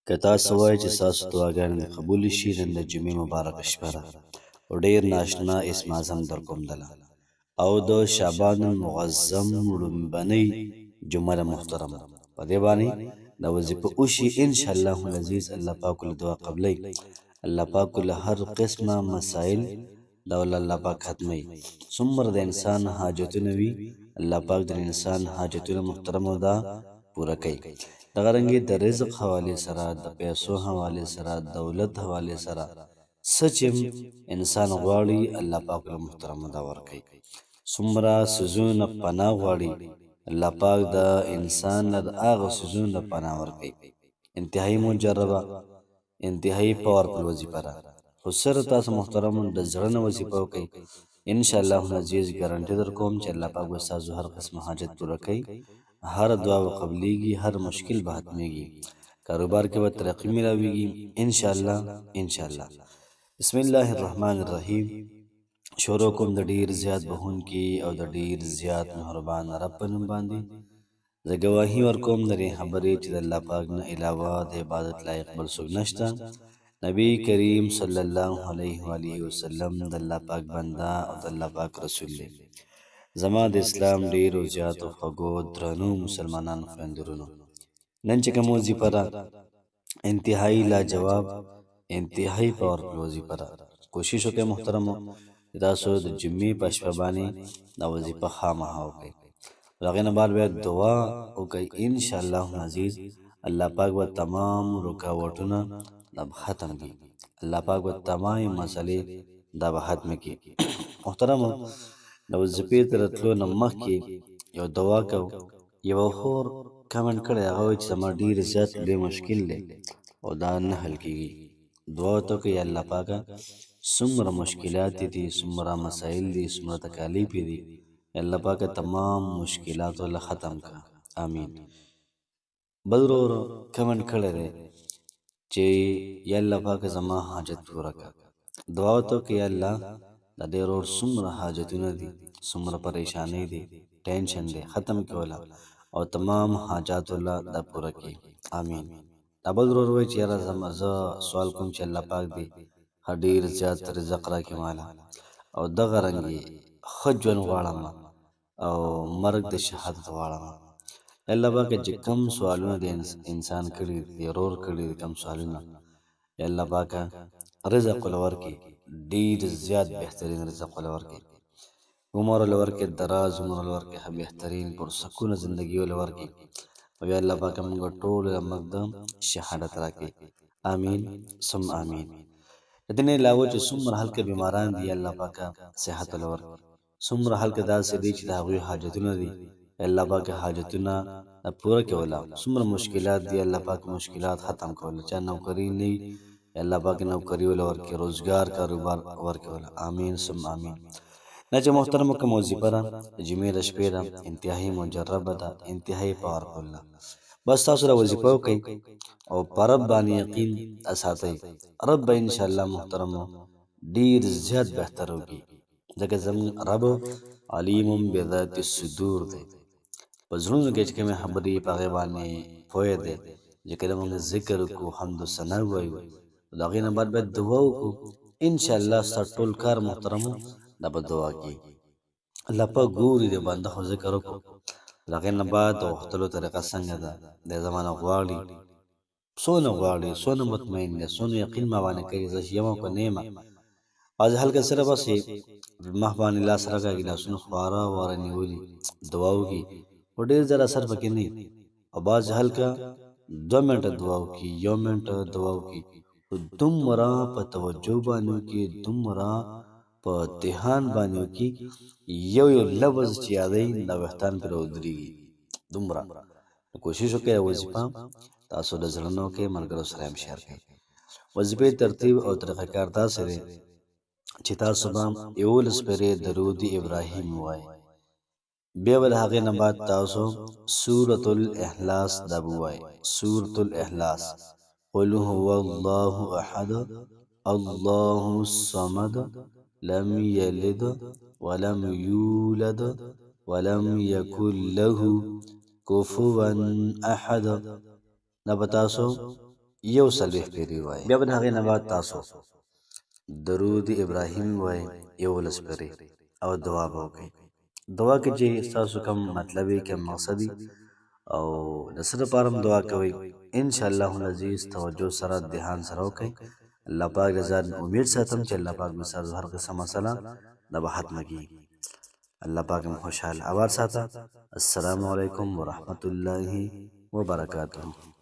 که تاسو وایئ چې ستاسو دعاګانې دې قبولې شي، نن د جمعې مبارکه شپه ده او ډېر ناشنا اسم اعظم در کوم دله او د شعبان المعظم لومبنۍ جمعه ده محترمه. په دې باندې د وظیفه وشي انشاءالله العزیز. الله پاک له دعا قبلوي، الله پاک له هر قسمه مسائل دا الله پاک ختموي. څومره د انسان حاجتونه وي الله پاک د انسان حاجتونه محترمه دا پوره کوي. دغه رنګې د رزق حوالې سره، د پیسو حوالې سره، دولت حوالې سره څه چې انسان غواړي الله پاک له محترمه دا ورکوي. څومره څیزونه پناه غواړي الله پاک د انسان نه د هغه څیزونو نه پناه ورکوي. انتهایي مجربه، انتهایي پاورفل وظیفه ده، خو سره تاسو محترمون د زړه نه وظیفه وکئ انشاءالله العزیز. ګارنټي در کوم چې الله پاک به ستاسو هر قسمه حاجت پوره کوي، هر دعا به قبلیږي، هر مشکل به ختمیږي، کاروبار کې به ترقي میلاویږي انشاءالله انشاءالله. بسم الله الرحمن الرحیم. شروع کوم د ډیر زیات بخونکي او د ډیر زیات مهربان رب په نوم باندې. زه ګواهي ورکوم د دې خبرې چې د الله پاک نه علاوه د عبادت لایق بل څوک نشته. نبی کریم صلی الله علیه و آله وسلم د الله پاک بنده او د الله پاک رسول دی. زما د اسلام ډیرو زیاتو خوږو درنو مسلمانانو خویندرونو، نن چې کوم وظیفه ده انتهایی لاجواب، انتهایی پاورفل وظیفه ده. کوشش وکړئ محترمو چې تاسو د جمعې په شپه باندې دا وظیفه خامخا وکړئ. د هغې نه بعد بیا دعا وکړئ انشاءالله العزیز. الله پاک به تمام رکاوټونه دا به ختم کړي، الله پاک به تمام مسلې دا به ختم کړي. محترمو د وظیفې ته راتلو نه مخکې یو دعا کوو. یوه خور کمنټ کړی، هغه وایي چې زما ډېر زیات لوی مشکل دی او دا نه حل کېږي. دعا ورته وکړئ یا الله پاکه څومره مشکلات دي، څومره مسایل دي، څومره تکالیف دي، یا الله پاکه تمام مشکلات والله ختم کړه آمین. بل ورور کمنټ کړی دی چې یا الله پاکه زما حاجت پوره کړه. دعا ورته وکړئ یا الله د دې ورور څومره حاجتونه دي، څومره پریشانۍ دي، ټینشن دی، ختم کړه والله او تمام حاجات الله دا پوره کړي آمین. دا بل ورور وایي چې یاره زه سوال کوم چې الله پاک دی ډېر زیات رزق راکړي ماله او دغه رنګې ښه ژوند غواړم او مرګ د شهادت غواړم. الله پاکه چې کم سوالونه د انسان کړي دي، ورور کړي دي کم سوالونه، الله پاکه رزق ول ورکړي، ډېر زیات بهترین رزق ول ورکړي، عمر ول ورکړي، دراز عمر ول ورکړي، بهترین پرسکونه زندګي ول ورکړي او بیا الله پاکه موږ ټول مرګ د شهادت راکړي آمین ثم آمین. د دې نه علاوه چې څومره هلکه بیماران دي الله پاکه صحت ول ورکړي، څومره هلکه داسې دي چې د هغوی حاجتونه دي الله پاکه حاجتونه پوره کړي وله، څومره مشکلات دي الله پاک مشکلات ختم کړي وله، چا نوکري نه وي الله پاک نوکري ول ورکړي، روزګار کاروبار ورکړي وله آمین ثم آمین. نه چې محترمه کوم وظیفه ده د جمعې د شپې ده، انتهایي مجربه ده، انتهایي پاورفل ده. بس تاسو را وظیفه وکئ او په رب باندې یقین اساتئ، رب به انشاءالله محترمو ډېر زیات بهتر وکړي، ځکه زموږ رب علیم بذات الصدور دی. په زړونو کې چې کومې خبرې په هغې باندې پوهه دی. چې کله موږ ذکر وکړو حمد و ثنا ووایو د هغې نه بعد باید دعا وکړو انشاءالله ستا ټول کار محترمو دا به دعا کوي. الله پاک ګوري د بنده خو ذکر وکړو د هغې نه بعد د غوښتلو طریقه څنګه ده، دی زما نه غواړي څونه غواړي، څونه مطمئن دی، څونه یقین ما باندې کوي زه یم او که نه یم. بعضې هلکه سره بس مخ باندې لاس راکاږي، لاسونه خواره واره نیولي دعا وکړي خو ډېر زیات اثر پکې نه وي. او بعضې هلکه 2 منټه دعا وکړي، 1 منټه دعا وکړي خو دومره په توجه باندې وکړي، دومره په اتحان باندې وکړي، یو یو لفظ چې یادوي دا ویښتان پرې ودرېږي دومره. کوشش وکړئ وظیفه تاسو د زړه نه وکړئ، ملګرو سره هم شیر کړئ. وظیفې ترتیب او طریقه کار داسې دی چې تاسو به 11 پېرې درود ابراهیم ووایئ، بیا به د هغې نه بعد تاسو سورة الاخلاص دا به ووایئ، سورة الاخلاص قل هو الله احد الله الصمد لم یلد ولم یولد ولم یکن له کفوا احد. دا به تاسو یو څلوېښت پیرې ووایئ. بیا به د هغې نه بعد تاسو درود ابراهیم ووایئ 11 پیرې او دعا به وکئ. دعا کې چې ستاسو کوم مطلب یې کوم مقصد او د څه دپاره هم دعا کوئ، انشاءالله العزیز توجه سره دهان سره وکئ. الله پاک د ځان امید ساتم چې الله پاک به ستاسو هر قسم مسله دا به ختمه کړي. الله پاک مو خوشحاله آباد ساته. السلام علیکم ورحمة الله وبرکاته.